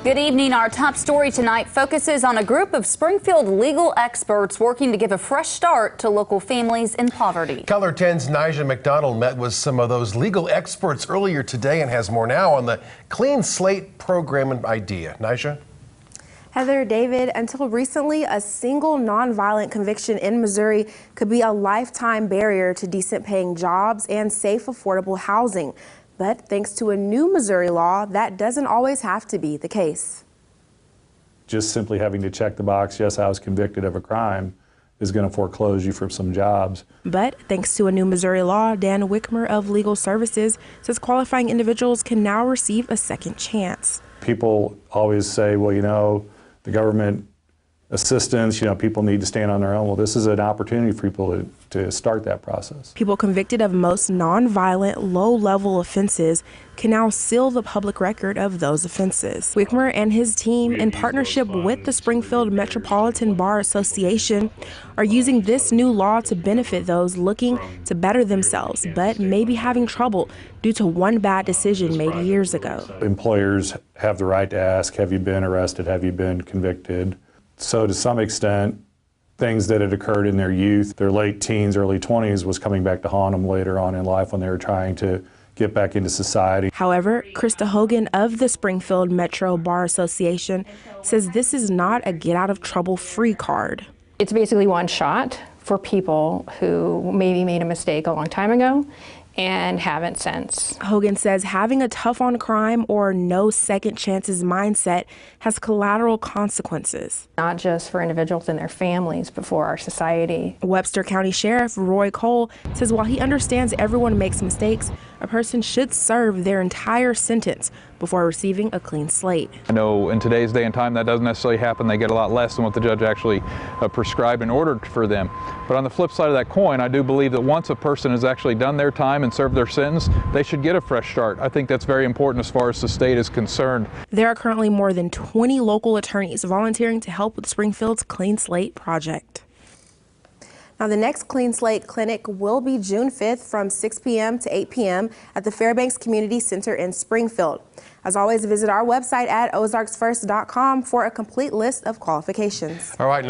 Good evening. Our top story tonight focuses on a group of Springfield legal experts working to give a fresh start to local families in poverty. Color 10's Nija McDonald met with some of those legal experts earlier today and has more now on the Clean Slate program and idea. Nija? Heather, David, until recently, a single nonviolent conviction in Missouri could be a lifetime barrier to decent paying jobs and safe, affordable housing. But thanks to a new Missouri law, that doesn't always have to be the case. Just simply having to check the box, yes, I was convicted of a crime, is going to foreclose you from some jobs. But thanks to a new Missouri law, Dan Wickmer of Legal Services says qualifying individuals can now receive a second chance. People always say, well, you know, the government assistance, you know, people need to stand on their own. Well, this is an opportunity for people to start that process. People convicted of most nonviolent, low-level offenses can now seal the public record of those offenses. Wickmer and his team, in partnership with the Springfield Metropolitan Bar Association, are using this new law to benefit those looking to better themselves, but maybe having trouble due to one bad decision made years ago. Employers have the right to ask, have you been arrested, have you been convicted? So to some extent, things that had occurred in their youth, their late teens, early 20s, was coming back to haunt them later on in life when they were trying to get back into society. However, Krista Hogan of the Springfield Metro Bar Association says this is not a get-out-of-trouble-free card. It's basically one shot for people who maybe made a mistake a long time ago and haven't since. Hogan says having a tough on crime or no second chances mindset has collateral consequences. Not just for individuals and their families, but for our society. Webster County Sheriff Roy Cole says while he understands everyone makes mistakes, a person should serve their entire sentence before receiving a clean slate. I know in today's day and time that doesn't necessarily happen. They get a lot less than what the judge actually prescribed and ordered for them. But on the flip side of that coin, I do believe that once a person has actually done their time and served their sentence, they should get a fresh start. I think that's very important as far as the state is concerned. There are currently more than 20 local attorneys volunteering to help with Springfield's Clean Slate project. Now, the next Clean Slate clinic will be June 5th from 6 p.m. to 8 p.m. at the Fairbanks Community Center in Springfield. As always, visit our website at ozarksfirst.com for a complete list of qualifications. All right.